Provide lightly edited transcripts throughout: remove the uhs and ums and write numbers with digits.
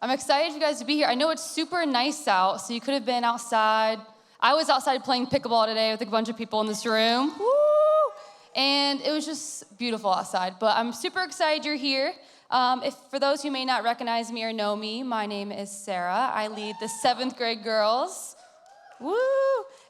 I'm excited for you guys to be here. I know it's super nice out, so you could have been outside. I was outside playing pickleball today with a bunch of people in this room. Woo! And it was just beautiful outside, but I'm super excited you're here. If for those who may not recognize me or know me, my name is Sarah. I lead the 7th grade girls. Woo!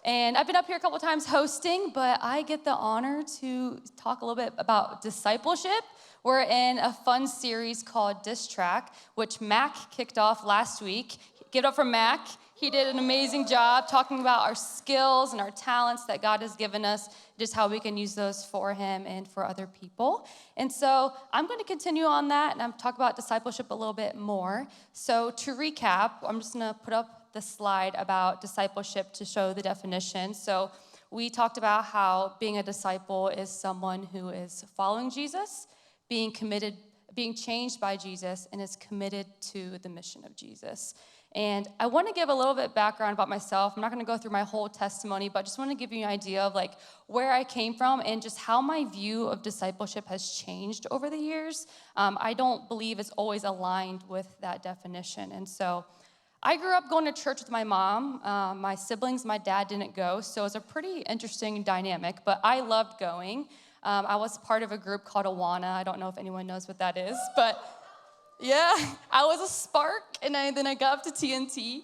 And I've been up here a couple times hosting, but I get the honor to talk a little bit about discipleship. We're in a fun series called Diss Track, which Mac kicked off last week. Give it up for Mac. He did an amazing job talking about our skills and our talents that God has given us, just how we can use those for Him and for other people. And so I'm going to continue on that, and I'm talk about discipleship a little bit more. So to recap, I'm just going to put up the slide about discipleship to show the definition. So we talked about how being a disciple is someone who is following Jesus, being committed, being changed by Jesus, and is committed to the mission of Jesus. And I want to give a little bit background about myself. I'm not going to go through my whole testimony, but I just want to give you an idea of like where I came from and just how my view of discipleship has changed over the years. I don't believe it's always aligned with that definition. And so I grew up going to church with my mom. My siblings, my dad didn't go, so it was a pretty interesting dynamic, but I loved going. I was part of a group called Awana. I don't know if anyone knows what that is, but yeah, I was a spark, and then I got up to TNT,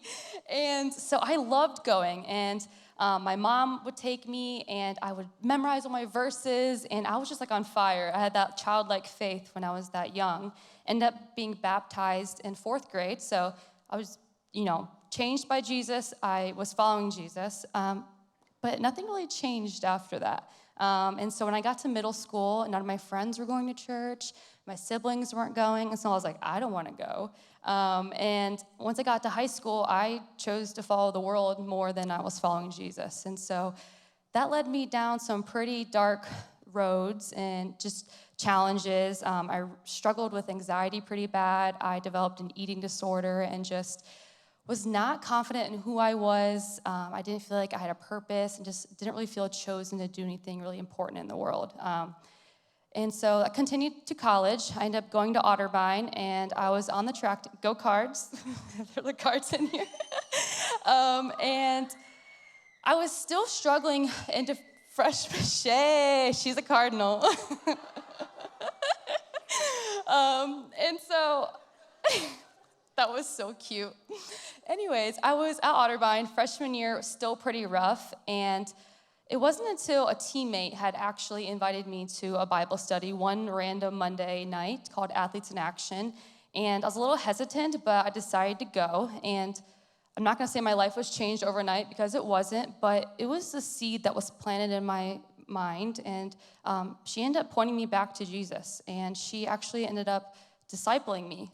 and so I loved going, and my mom would take me, and I would memorize all my verses, and I was just like on fire. I had that childlike faith when I was that young. Ended up being baptized in 4th grade, so I was, changed by Jesus. I was following Jesus, but nothing really changed after that. And so when I got to middle school, none of my friends were going to church. My siblings weren't going, and so I was like, I don't want to go. And once I got to high school, I chose to follow the world more than I was following Jesus. And so that led me down some pretty dark roads and just challenges. I struggled with anxiety pretty bad. I developed an eating disorder and just was not confident in who I was. I didn't feel like I had a purpose and just didn't really feel chosen to do anything really important in the world. And so I continued to college. I ended up going to Otterbein, and I was on the track to go Cards. There are the cards in here. And I was still struggling into freshman. Shay, she's a Cardinal. And so that was so cute. Anyways, I was at Otterbein freshman year, still pretty rough, and it wasn't until a teammate had actually invited me to a Bible study one random Monday night called Athletes in Action, and I was a little hesitant, but I decided to go, and I'm not going to say my life was changed overnight because it wasn't, but it was the seed that was planted in my mind, and she ended up pointing me back to Jesus, and she actually ended up discipling me.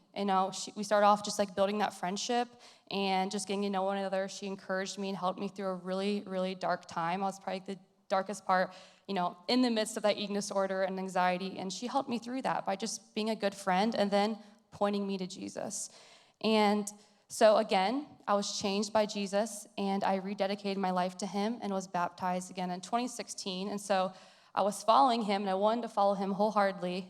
We started off just like building that friendship and just getting to know one another. She encouraged me and helped me through a really, really dark time. I was probably the darkest part, in the midst of that eating disorder and anxiety, and she helped me through that by just being a good friend and then pointing me to Jesus. And so again, I was changed by Jesus, and I rededicated my life to Him and was baptized again in 2016. And so I was following Him, and I wanted to follow Him wholeheartedly,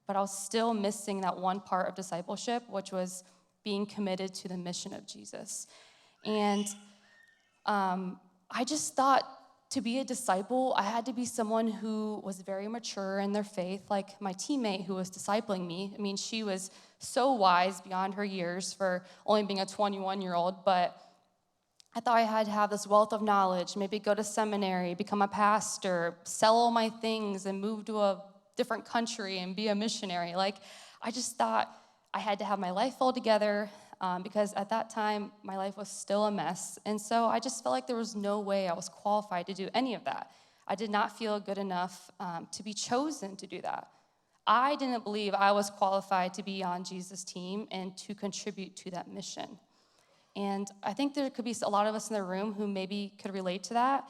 but I was still missing that one part of discipleship, which was being committed to the mission of Jesus. And I just thought to be a disciple, I had to be someone who was very mature in their faith, like my teammate who was discipling me. I mean, she was so wise beyond her years for only being a 21-year-old, but I thought I had to have this wealth of knowledge, maybe go to seminary, become a pastor, sell all my things, and move to a different country and be a missionary. I just thought I had to have my life all together because at that time, my life was still a mess. And so I just felt like there was no way I was qualified to do any of that. I did not feel good enough to be chosen to do that. I didn't believe I was qualified to be on Jesus' team and to contribute to that mission. And I think there could be a lot of us in the room who maybe could relate to that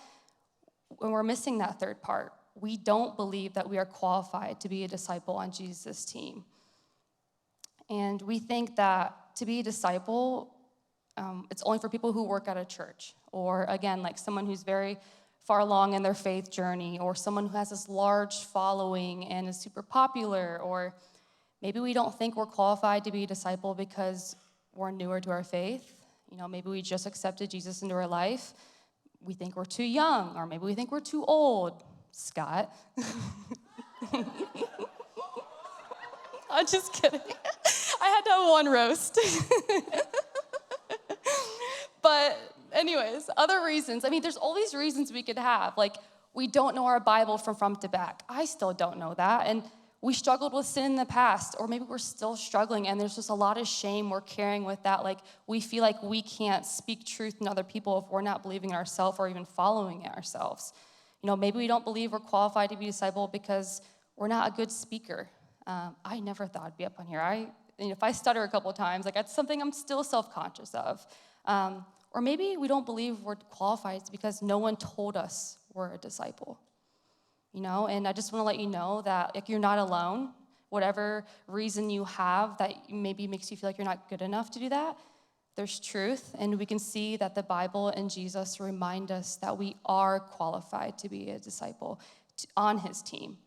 when we're missing that third part. We don't believe that we are qualified to be a disciple on Jesus' team. And we think that to be a disciple, it's only for people who work at a church, or again, like someone who's very far along in their faith journey, or someone who has this large following and is super popular, or maybe we don't think we're qualified to be a disciple because we're newer to our faith. Maybe we just accepted Jesus into our life. We think we're too young, or maybe we think we're too old. Scott. I'm just kidding. I had to have one roast. But anyways, other reasons. There's all these reasons we could have. Like, we don't know our Bible from front to back. I still don't know that. And we struggled with sin in the past, or maybe we're still struggling, and there's just a lot of shame we're carrying with that. Like, we feel like we can't speak truth in other people if we're not believing in ourselves or even following it ourselves. Maybe we don't believe we're qualified to be a disciple because we're not a good speaker. I never thought I'd be up on here. If I stutter a couple of times, that's something I'm still self-conscious of. Or maybe we don't believe we're qualified because no one told us we're a disciple. And I just want to let you know that you're not alone. Whatever reason you have that maybe makes you feel like you're not good enough to do that, there's truth, and we can see that the Bible and Jesus remind us that we are qualified to be a disciple on his team.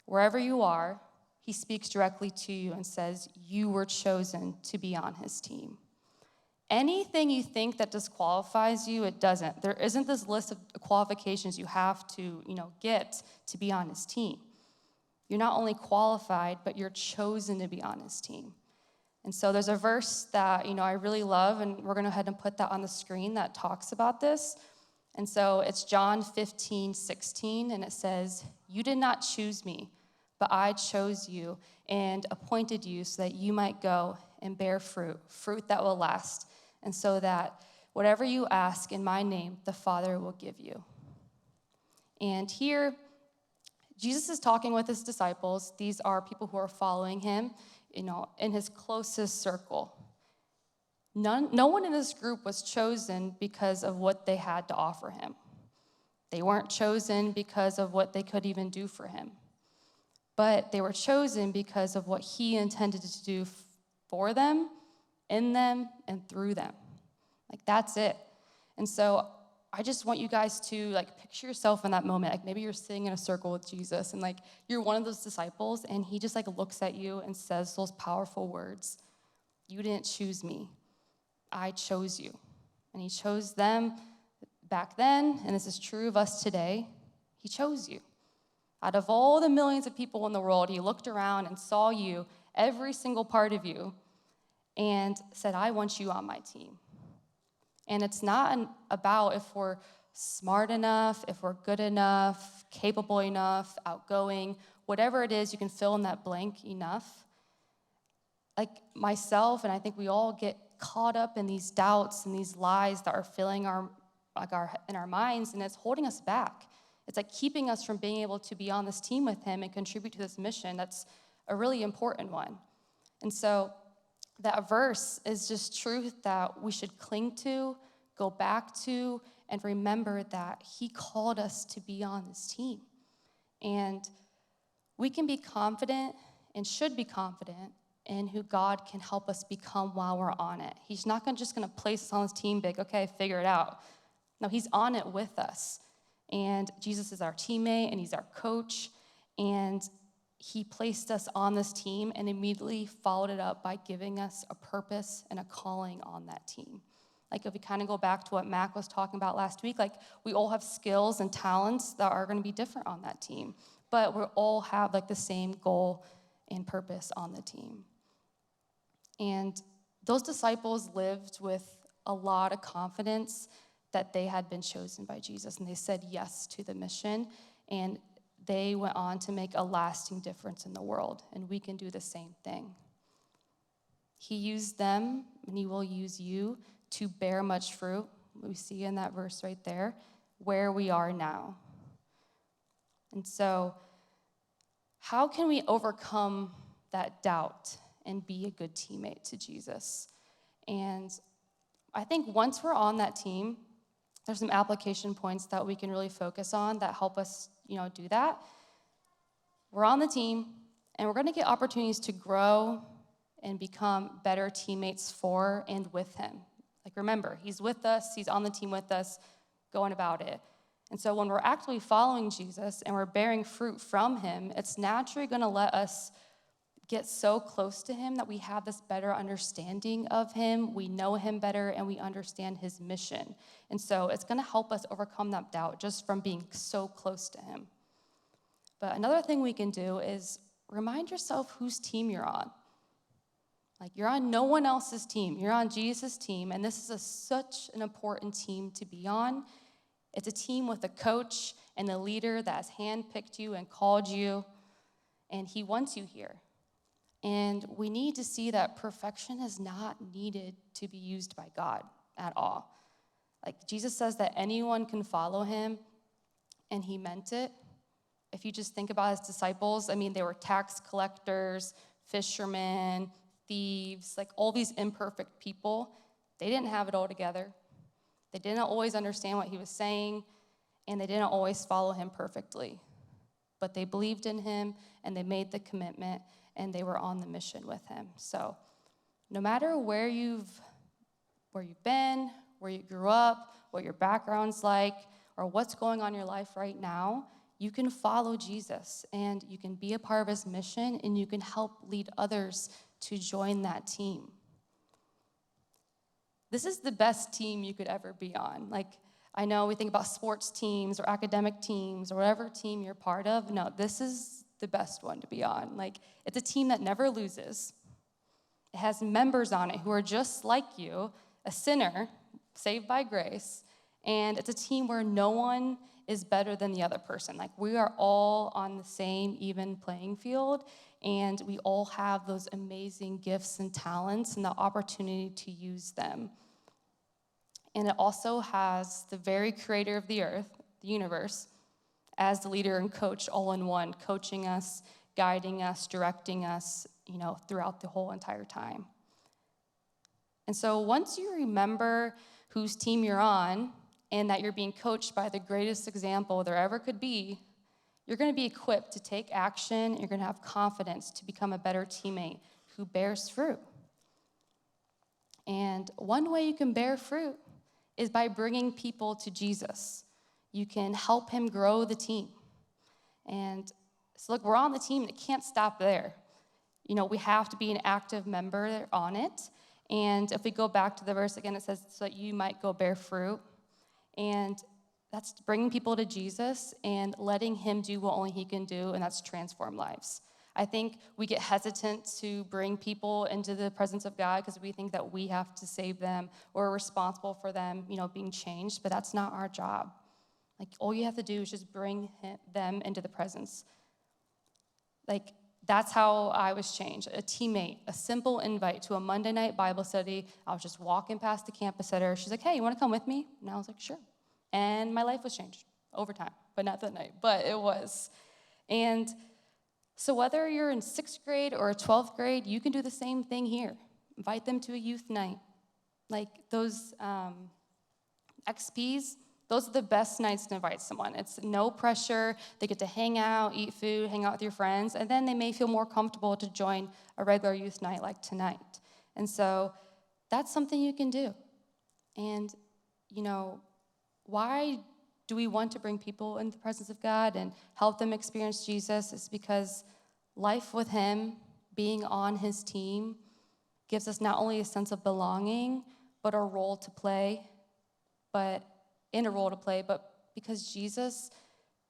Wherever you are, he speaks directly to you and says, you were chosen to be on his team. Anything you think that disqualifies you, it doesn't. There isn't this list of qualifications you have to, get to be on his team. You're not only qualified, but you're chosen to be on his team. And so there's a verse that, I really love, and we're going to go ahead and put that on the screen that talks about this. And so it's John 15:16, and it says, you did not choose me, but I chose you and appointed you so that you might go and bear fruit that will last, and so that whatever you ask in my name, the Father will give you. And here, Jesus is talking with his disciples. These are people who are following him, in his closest circle. No one in this group was chosen because of what they had to offer him. They weren't chosen because of what they could even do for him. But they were chosen because of what he intended to do for them, in them, and through them. That's it. And so I just want you guys to picture yourself in that moment. Maybe you're sitting in a circle with Jesus, and you're one of those disciples, and he just looks at you and says those powerful words. You didn't choose me. I chose you. And he chose them back then, and this is true of us today. He chose you. Out of all the millions of people in the world, he looked around and saw you, every single part of you, and said, I want you on my team. And it's not about if we're smart enough, if we're good enough, capable enough, outgoing, whatever it is, you can fill in that blank enough. Myself, and I think we all get caught up in these doubts and these lies that are filling in our minds, and it's holding us back. It's keeping us from being able to be on this team with him and contribute to this mission. That's a really important one. And so that verse is just truth that we should cling to, go back to, and remember that he called us to be on this team. And we can be confident and should be confident in who God can help us become while we're on it. He's not just going to place us on this team big, okay, figure it out. No, he's on it with us. And Jesus is our teammate, and he's our coach, and he placed us on this team and immediately followed it up by giving us a purpose and a calling on that team. If we kind of go back to what Mac was talking about last week, we all have skills and talents that are going to be different on that team, but we all have the same goal and purpose on the team. And those disciples lived with a lot of confidence that they had been chosen by Jesus, and they said yes to the mission, and they went on to make a lasting difference in the world, and we can do the same thing. He used them, and he will use you to bear much fruit. We see in that verse right there, where we are now. And so, how can we overcome that doubt and be a good teammate to Jesus? And I think once we're on that team, there's some application points that we can really focus on that help us, do that. We're on the team, and we're going to get opportunities to grow and become better teammates for and with him. Remember, he's with us, he's on the team with us, going about it. And so when we're actively following Jesus and we're bearing fruit from him, it's naturally going to let us get so close to him that we have this better understanding of him, we know him better, and we understand his mission. And so it's going to help us overcome that doubt just from being so close to him. But another thing we can do is remind yourself whose team you're on. Like, you're on no one else's team. You're on Jesus' team, and this is such an important team to be on. It's a team with a coach and a leader that has handpicked you and called you, and he wants you here. And we need to see that perfection is not needed to be used by God at all. Like, Jesus says that anyone can follow him, and he meant it. If you just think about his disciples, I mean, they were tax collectors, fishermen, thieves, like all these imperfect people. They didn't have it all together. They didn't always understand what he was saying, and they didn't always follow him perfectly. But they believed in him, and they made the commitment, and they were on the mission with him. So no matter where you've been, where you grew up, what your background's like, or what's going on in your life right now, you can follow Jesus, and you can be a part of his mission, and you can help lead others to join that team. This is the best team you could ever be on. Like, I know we think about sports teams or academic teams or whatever team you're part of. No, this is the best one to be on. Like, it's a team that never loses. It has members on it who are just like you, a sinner, saved by grace. And it's a team where no one is better than the other person. Like, we are all on the same even playing field, and we all have those amazing gifts and talents and the opportunity to use them. And it also has the very creator of the earth, the universe, as the leader and coach all in one, coaching us, guiding us, directing us, throughout the whole entire time. And so once you remember whose team you're on and that you're being coached by the greatest example there ever could be, you're going to be equipped to take action. You're going to have confidence to become a better teammate who bears fruit. And one way you can bear fruit is by bringing people to Jesus. You can help him grow the team. And so look, we're on the team, and it can't stop there. We have to be an active member on it. And if we go back to the verse again, it says, so that you might go bear fruit. And that's bringing people to Jesus and letting him do what only he can do, and that's transform lives. I think we get hesitant to bring people into the presence of God because we think that we have to save them or are responsible for them, being changed, but that's not our job. Like, all you have to do is just bring them into the presence. Like, that's how I was changed. A teammate, a simple invite to a Monday night Bible study. I was just walking past the campus at her. She's like, hey, you want to come with me? And I was like, sure. And my life was changed over time, but not that night, but it was. And so whether you're in 6th grade or 12th grade, you can do the same thing here. Invite them to a youth night. Like, those XPs, those are the best nights to invite someone. It's no pressure. They get to hang out, eat food, hang out with your friends, and then they may feel more comfortable to join a regular youth night like tonight. And so that's something you can do. And, why do we want to bring people into the presence of God and help them experience Jesus? It's because life with him, being on his team, gives us not only a sense of belonging, but a role to play, but because Jesus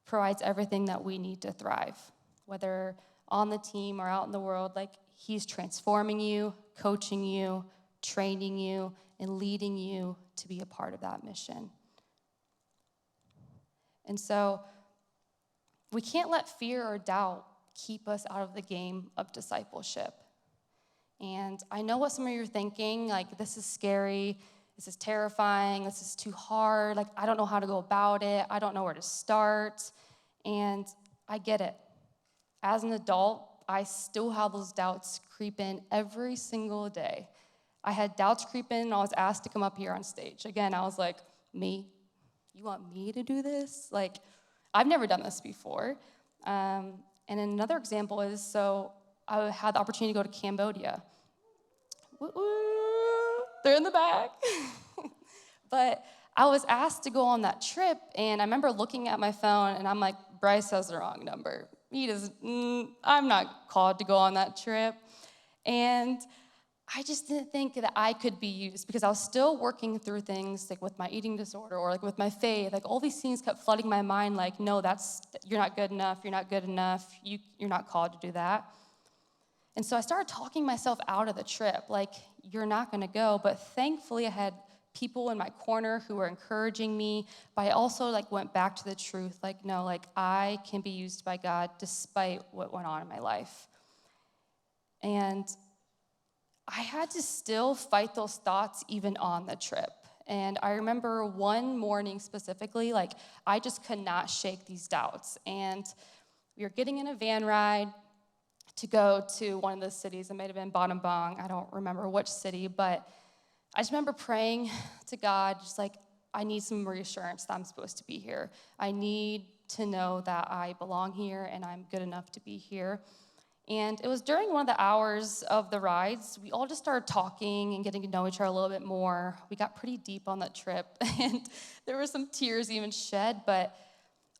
provides everything that we need to thrive, whether on the team or out in the world. Like, he's transforming you, coaching you, training you, and leading you to be a part of that mission. And so we can't let fear or doubt keep us out of the game of discipleship. And I know what some of you are thinking, like, this is scary, this is terrifying, this is too hard, like, I don't know how to go about it, I don't know where to start. And I get it. As an adult, I still have those doubts creep in every single day. I had doubts creep in, and I was asked to come up here on stage. Again, I was like, me? You want me to do this? Like, I've never done this before. And another example is, so I had the opportunity to go to Cambodia. Woo-woo, they're in the back. But I was asked to go on that trip, and I remember looking at my phone, and I'm like, Bryce has the wrong number. I'm not called to go on that trip. And I just didn't think that I could be used because I was still working through things like with my eating disorder or like with my faith. Like all these things kept flooding my mind like, no, you're not good enough, you're not good enough, you're not called to do that. And so I started talking myself out of the trip, like, you're not gonna go. But thankfully I had people in my corner who were encouraging me, but I also like went back to the truth, like, no, like I can be used by God despite what went on in my life. And I had to still fight those thoughts even on the trip. And I remember one morning specifically, like I just could not shake these doubts. And we were getting in a van ride to go to one of the cities. It might have been Bong. I don't remember which city, but I just remember praying to God, just like, I need some reassurance that I'm supposed to be here. I need to know that I belong here and I'm good enough to be here. And it was during one of the hours of the rides, we all just started talking and getting to know each other a little bit more. We got pretty deep on that trip, and there were some tears even shed, but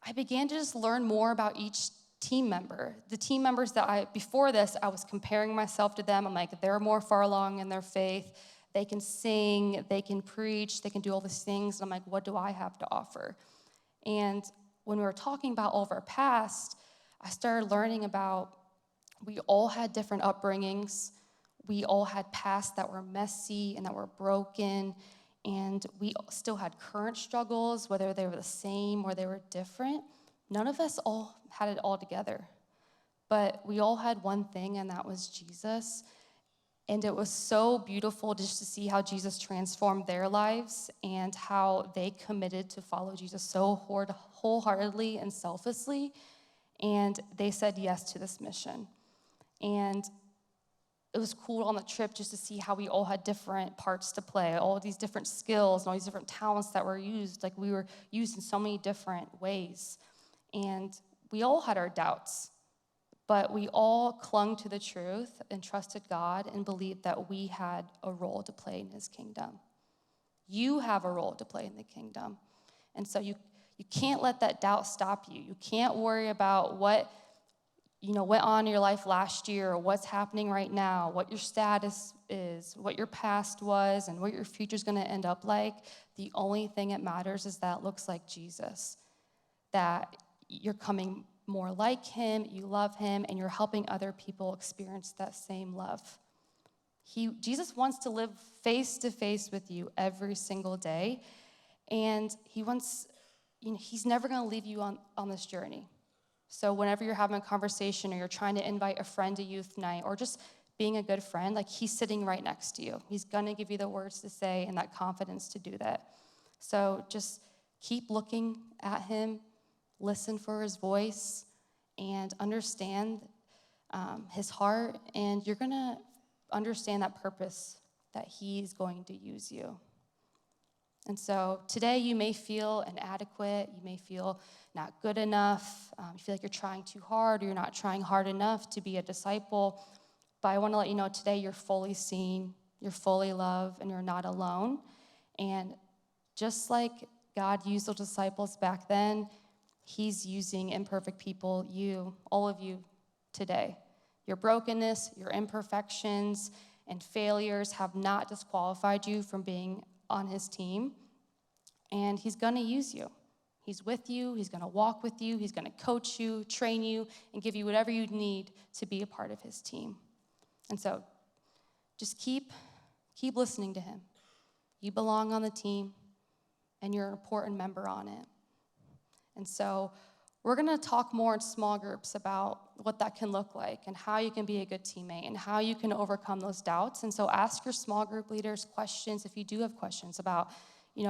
I began to just learn more about each team member. The team members that before this, I was comparing myself to them. I'm like, they're more far along in their faith. They can sing, they can preach, they can do all these things. And I'm like, what do I have to offer? And when we were talking about all of our past, I started learning about we all had different upbringings. We all had pasts that were messy and that were broken. And we still had current struggles, whether they were the same or they were different. None of us all had it all together. But we all had one thing, and that was Jesus. And it was so beautiful just to see how Jesus transformed their lives and how they committed to follow Jesus so wholeheartedly and selflessly. And they said yes to this mission. And it was cool on the trip just to see how we all had different parts to play, all these different skills and all these different talents that were used. Like we were used in so many different ways. And we all had our doubts, but we all clung to the truth and trusted God and believed that we had a role to play in his kingdom. You have a role to play in the kingdom. And so you can't let that doubt stop you. You can't worry about what went on in your life last year or what's happening right now, what your status is, what your past was, and what your future's going to end up like. The only thing that matters is that it looks like Jesus, that you're coming more like him, you love him, and you're helping other people experience that same love. Jesus wants to live face to face with you every single day, and he's never going to leave you on this journey. So whenever you're having a conversation or you're trying to invite a friend to youth night or just being a good friend, like he's sitting right next to you. He's going to give you the words to say and that confidence to do that. So just keep looking at him, listen for his voice, and understand his heart, and you're going to understand that purpose that he's going to use you. And so today you may feel inadequate, you may feel not good enough, you feel like you're trying too hard or you're not trying hard enough to be a disciple. But I want to let you know today you're fully seen, you're fully loved, and you're not alone. And just like God used those disciples back then, he's using imperfect people, all of you today. Your brokenness, your imperfections, and failures have not disqualified you from being on his team, and he's going to use you. He's with you, he's going to walk with you, he's going to coach you, train you, and give you whatever you need to be a part of his team. And so just keep listening to him. You belong on the team, and you're an important member on it. And so we're going to talk more in small groups about what that can look like and how you can be a good teammate and how you can overcome those doubts. And so ask your small group leaders questions if you do have questions about,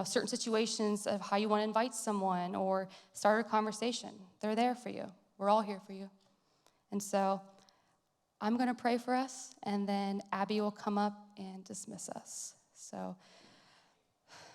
certain situations of how you want to invite someone or start a conversation. They're there for you. We're all here for you. And so I'm going to pray for us, and then Abby will come up and dismiss us. So